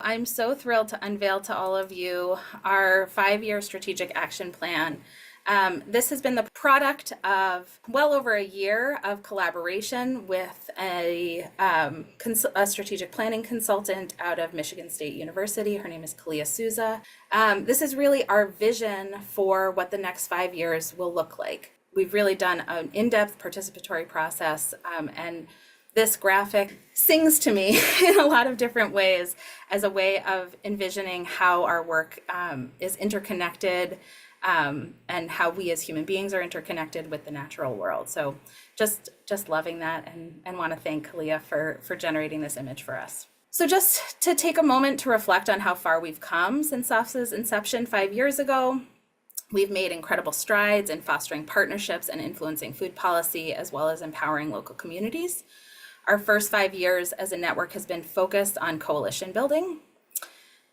I'm so thrilled to unveil to all of you our 5-year strategic action plan. This has been the product of well over a year of collaboration with a strategic planning consultant out of Michigan State University. Her name is Kalia Souza. This is really our vision for what the next 5 years will look like. We've really done an in-depth participatory process, and this graphic sings to me in a lot of different ways as a way of envisioning how our work is interconnected, and how we as human beings are interconnected with the natural world. So just loving that, and want to thank Kalia for generating this image for us. So just to take a moment to reflect on how far we've come since SOFSA's inception 5 years ago. We've made incredible strides in fostering partnerships and influencing food policy, as well as empowering local communities. Our first 5 years as a network has been focused on coalition building.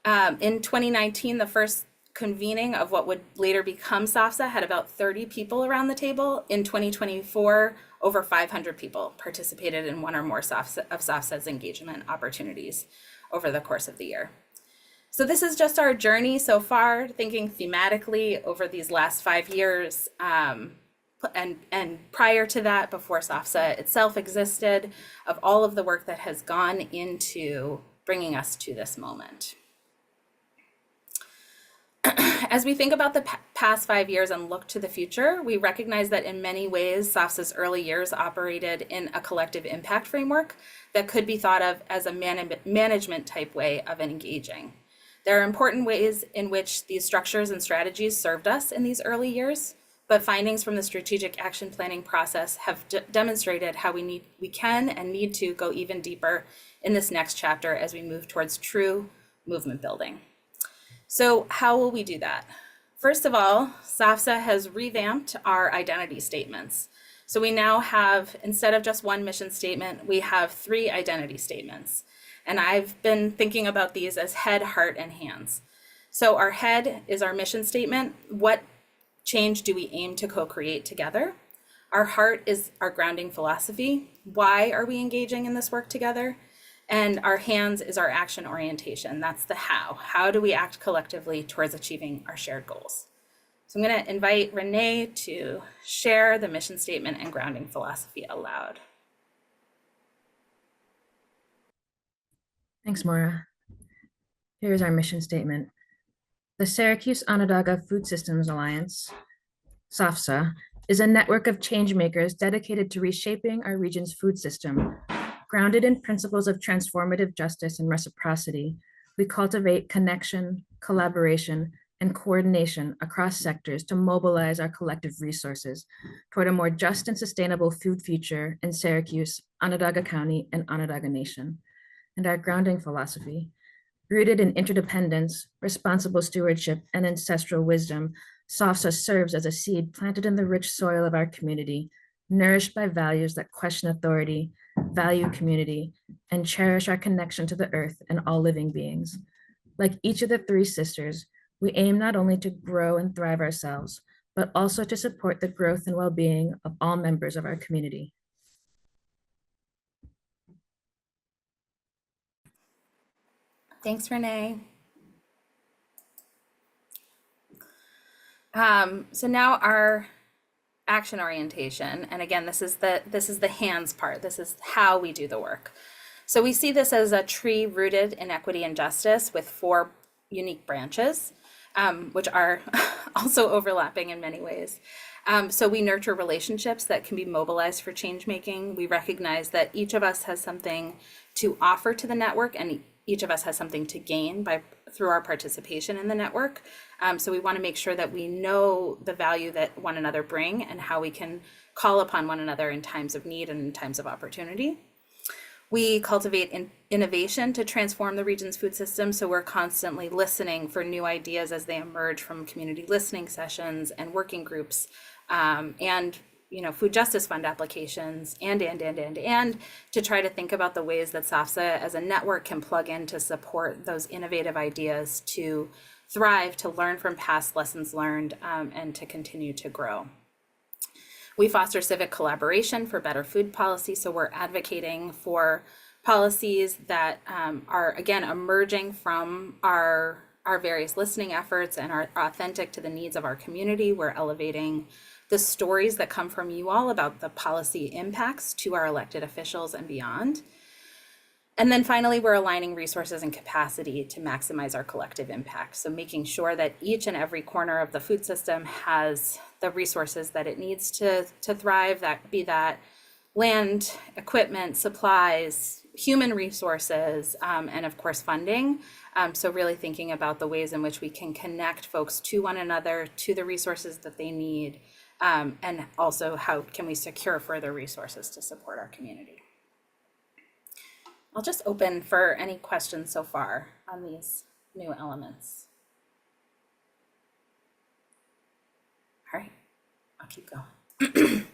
In 2019, the first convening of what would later become SOFSA had about 30 people around the table. In 2024, over 500 people participated in one or more of SOFSA's engagement opportunities over the course of the year. So this is just our journey so far, thinking thematically over these last 5 years, and prior to that, before SOFSA itself existed, of all of the work that has gone into bringing us to this moment. As we think about the past 5 years and look to the future, we recognize that in many ways, SOFSA's early years operated in a collective impact framework that could be thought of as a management type way of engaging. There are important ways in which these structures and strategies served us in these early years, but findings from the strategic action planning process have demonstrated how we can and need to go even deeper in this next chapter as we move towards true movement building. So how will we do that? First of all, SOFSA has revamped our identity statements. So we now have, instead of just one mission statement, we have 3 identity statements. And I've been thinking about these as head, heart, and hands. So our head is our mission statement. What change do we aim to co-create together? Our heart is our grounding philosophy. Why are we engaging in this work together? And our hands is our action orientation. That's the how. How do we act collectively towards achieving our shared goals? So I'm going to invite Renee to share the mission statement and grounding philosophy aloud. Thanks, Maura. Here's our mission statement. The Syracuse Onondaga Food Systems Alliance, SOFSA, is a network of changemakers dedicated to reshaping our region's food system. Grounded in principles of transformative justice and reciprocity, we cultivate connection, collaboration, and coordination across sectors to mobilize our collective resources toward a more just and sustainable food future in Syracuse, Onondaga County, and Onondaga Nation. And our grounding philosophy, rooted in interdependence, responsible stewardship, and ancestral wisdom, SOFSA serves as a seed planted in the rich soil of our community, nourished by values that question authority, value community, and cherish our connection to the earth and all living beings. Like each of the 3 sisters, we aim not only to grow and thrive ourselves, but also to support the growth and well-being of all members of our community. Thanks, Renee. So now our action orientation, and again, this is the hands part. This is how we do the work. So we see this as a tree rooted in equity and justice with 4 unique branches, which are also overlapping in many ways. So we nurture relationships that can be mobilized for change making. We recognize that each of us has something to offer to the network, and each of us has something to gain through our participation in the network. So we want to make sure that we know the value that one another bring and how we can call upon one another in times of need and in times of opportunity. We cultivate innovation to transform the region's food system. So we're constantly listening for new ideas as they emerge from community listening sessions and working groups, and food justice fund applications, and to try to think about the ways that SOFSA as a network can plug in to support those innovative ideas to thrive, to learn from past lessons learned, and to continue to grow. We foster civic collaboration for better food policy, so we're advocating for policies that are, again, emerging from our various listening efforts and are authentic to the needs of our community. We're elevating the stories that come from you all about the policy impacts to our elected officials and beyond. And then finally, we're aligning resources and capacity to maximize our collective impact. So making sure that each and every corner of the food system has the resources that it needs to thrive, that be that land, equipment, supplies, human resources, and of course funding. So really thinking about the ways in which we can connect folks to one another, to the resources that they need, and also how can we secure further resources to support our community. I'll just open for any questions so far on these new elements. All right, I'll keep going.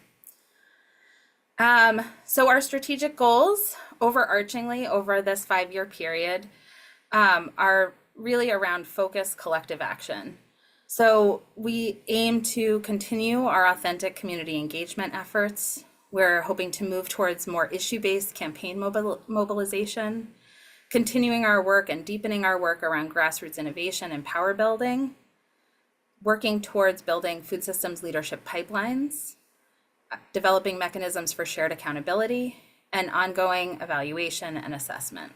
So our strategic goals overarchingly over this 5-year period are really around focused collective action. So we aim to continue our authentic community engagement efforts. We're hoping to move towards more issue-based campaign mobilization, continuing our work and deepening our work around grassroots innovation and power building, working towards building food systems leadership pipelines, developing mechanisms for shared accountability, and ongoing evaluation and assessment.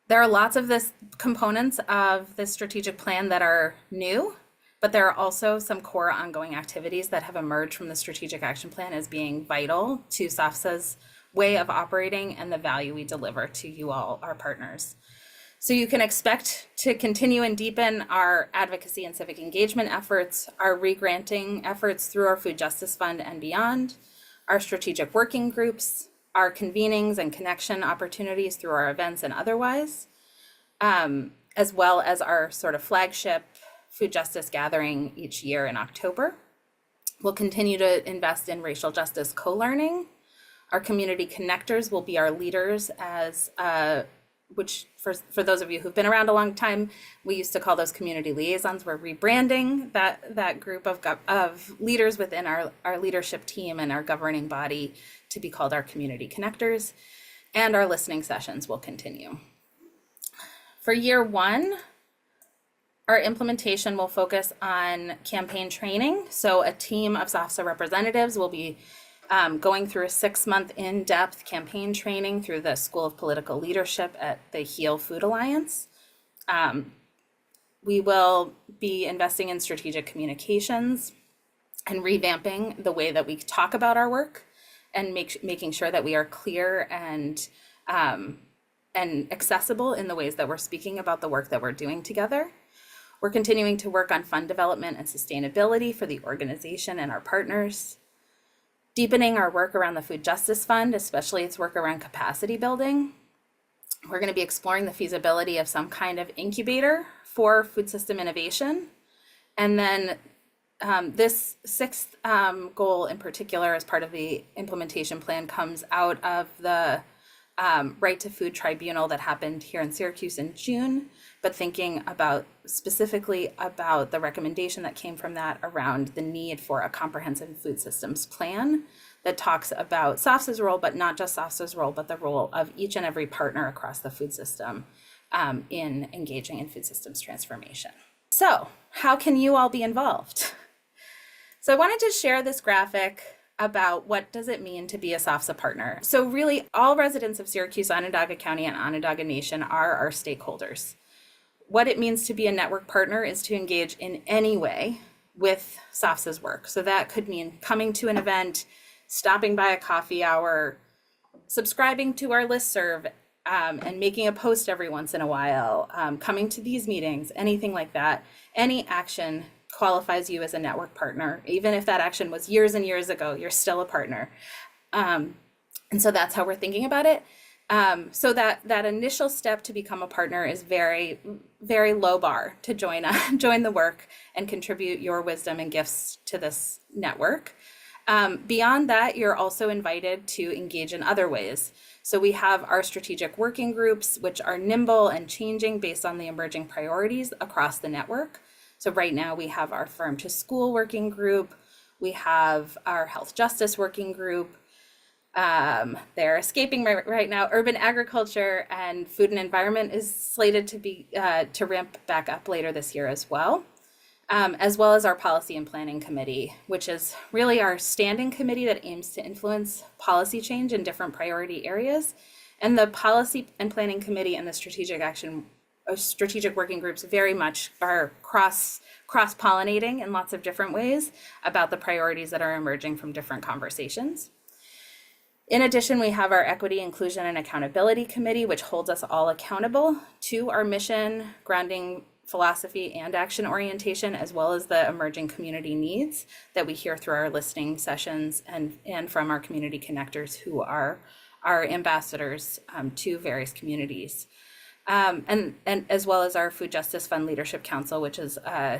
There are lots of components of this strategic plan that are new, but there are also some core ongoing activities that have emerged from the strategic action plan as being vital to SOFSA's way of operating and the value we deliver to you all, our partners. So you can expect to continue and deepen our advocacy and civic engagement efforts, our regranting efforts through our Food Justice Fund and beyond, our strategic working groups, our convenings and connection opportunities through our events and otherwise, as well as our sort of flagship food justice gathering each year in October. We'll continue to invest in racial justice co-learning. Our community connectors will be our leaders as which for those of you who've been around a long time, we used to call those community liaisons. We're rebranding that group of leaders within our leadership team and our governing body to be called our community connectors, and our listening sessions will continue. For year 1, our implementation will focus on campaign training. So a team of SOFSA representatives will be going through a 6-month in-depth campaign training through the School of Political Leadership at the HEAL Food Alliance. We will be investing in strategic communications and revamping the way that we talk about our work and making sure that we are clear and accessible in the ways that we're speaking about the work that we're doing together. We're continuing to work on fund development and sustainability for the organization and our partners. Deepening our work around the Food Justice Fund, especially its work around capacity building. We're going to be exploring the feasibility of some kind of incubator for food system innovation. And then this 6th goal in particular, as part of the implementation plan, comes out of the Right to Food Tribunal that happened here in Syracuse in June, but thinking about specifically about the recommendation that came from that around the need for a comprehensive food systems plan that talks about SOFSA's role, but not just SOFSA's role, but the role of each and every partner across the food system in engaging in food systems transformation. So how can you all be involved? So I wanted to share this graphic about what does it mean to be a SOFSA partner. So really all residents of Syracuse, Onondaga County, and Onondaga Nation are our stakeholders. What it means to be a network partner is to engage in any way with SOFSA's work. So that could mean coming to an event, stopping by a coffee hour, subscribing to our listserv, and making a post every once in a while, coming to these meetings, anything like that. Any action qualifies you as a network partner. Even if that action was years and years ago, you're still a partner. And so that's how we're thinking about it. So that initial step to become a partner is very, very low bar to join the work and contribute your wisdom and gifts to this network. Beyond that, you're also invited to engage in other ways. So we have our strategic working groups, which are nimble and changing based on the emerging priorities across the network. So right now we have our Farm to School working group, we have our Health Justice working group, They're escaping right now. Urban agriculture and food and environment is slated to be to ramp back up later this year as well as our policy and planning committee, which is really our standing committee that aims to influence policy change in different priority areas. And the policy and planning committee and the strategic working groups very much are cross-pollinating in lots of different ways about the priorities that are emerging from different conversations. In addition, we have our Equity, Inclusion, and Accountability Committee, which holds us all accountable to our mission, grounding philosophy and action orientation, as well as the emerging community needs that we hear through our listening sessions and from our community connectors who are our ambassadors to various communities. And as well as our Food Justice Fund Leadership Council, which is a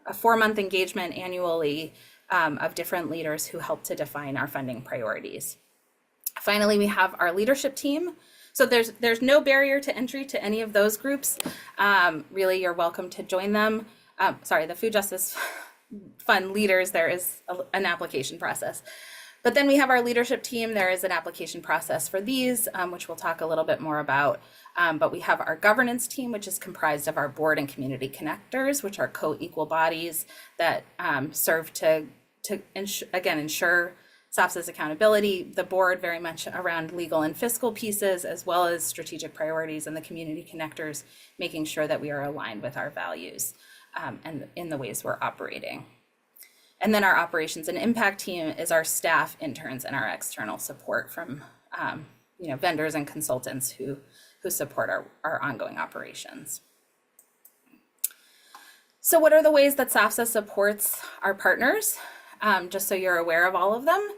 4-month engagement annually of different leaders who help to define our funding priorities. Finally, we have our leadership team. So there's no barrier to entry to any of those groups. Really, you're welcome to join them. The Food Justice Fund leaders, there is an application process. But then we have our leadership team. There is an application process for these, which we'll talk a little bit more about. But we have our governance team, which is comprised of our board and community connectors, which are co-equal bodies that serve to ensure SOFSA's accountability, the board very much around legal and fiscal pieces, as well as strategic priorities, and the community connectors, making sure that we are aligned with our values and in the ways we're operating. And then our operations and impact team is our staff, interns, and our external support from vendors and consultants who support our ongoing operations. So what are the ways that SOFSA supports our partners? Just so you're aware of all of them.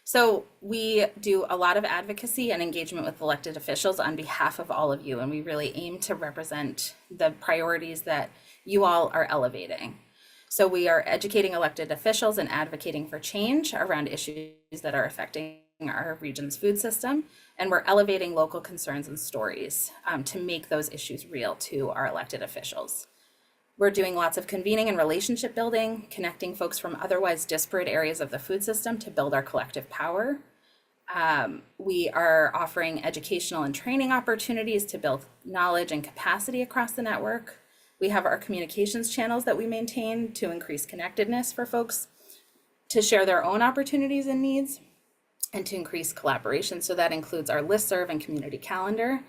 So we do a lot of advocacy and engagement with elected officials on behalf of all of you, and we really aim to represent the priorities that you all are elevating. So we are educating elected officials and advocating for change around issues that are affecting our region's food system, and we're elevating local concerns and stories to make those issues real to our elected officials. We're doing lots of convening and relationship building, connecting folks from otherwise disparate areas of the food system to build our collective power. We are offering educational and training opportunities to build knowledge and capacity across the network. We have our communications channels that we maintain to increase connectedness for folks to share their own opportunities and needs and to increase collaboration. So that includes our listserv and community calendar.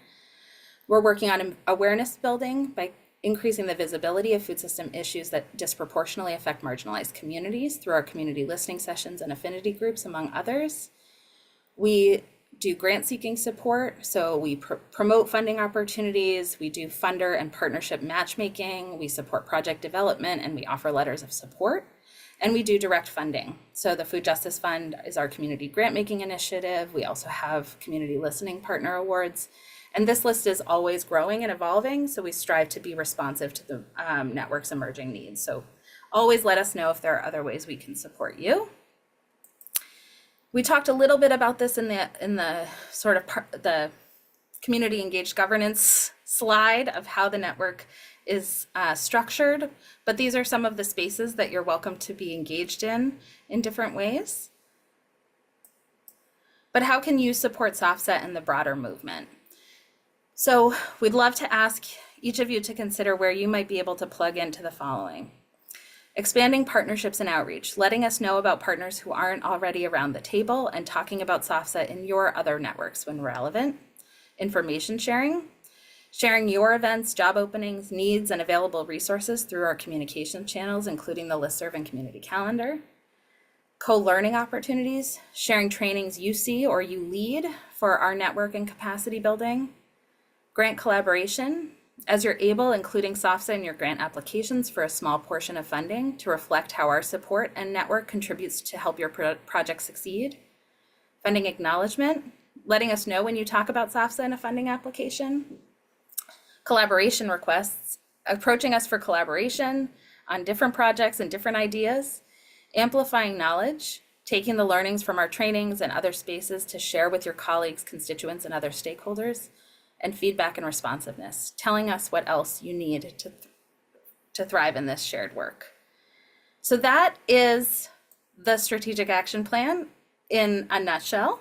We're working on awareness building by increasing the visibility of food system issues that disproportionately affect marginalized communities through our community listening sessions and affinity groups, among others. We do grant seeking support, so we promote funding opportunities, we do funder and partnership matchmaking, we support project development, and we offer letters of support, and we do direct funding. So the Food Justice Fund is our community grant making initiative. We also have community listening partner awards. And this list is always growing and evolving, so we strive to be responsive to the network's emerging needs. So always let us know if there are other ways we can support you. We talked a little bit about this in the sort of the community engaged governance slide of how the network is structured, but these are some of the spaces that you're welcome to be engaged in different ways. But how can you support SOFSA and the broader movement? So we'd love to ask each of you to consider where you might be able to plug into the following. Expanding partnerships and outreach, letting us know about partners who aren't already around the table and talking about SOFSA in your other networks when relevant. Information sharing, sharing your events, job openings, needs, and available resources through our communication channels, including the listserv and community calendar. Co-learning opportunities, sharing trainings you see or you lead for our network and capacity building. Grant collaboration, as you're able, including SOFSA in your grant applications for a small portion of funding to reflect how our support and network contributes to help your project succeed. Funding acknowledgement, letting us know when you talk about SOFSA in a funding application. Collaboration requests, approaching us for collaboration on different projects and different ideas. Amplifying knowledge, taking the learnings from our trainings and other spaces to share with your colleagues, constituents, and other stakeholders. And feedback and responsiveness, telling us what else you need to thrive in this shared work. So that is the strategic action plan in a nutshell.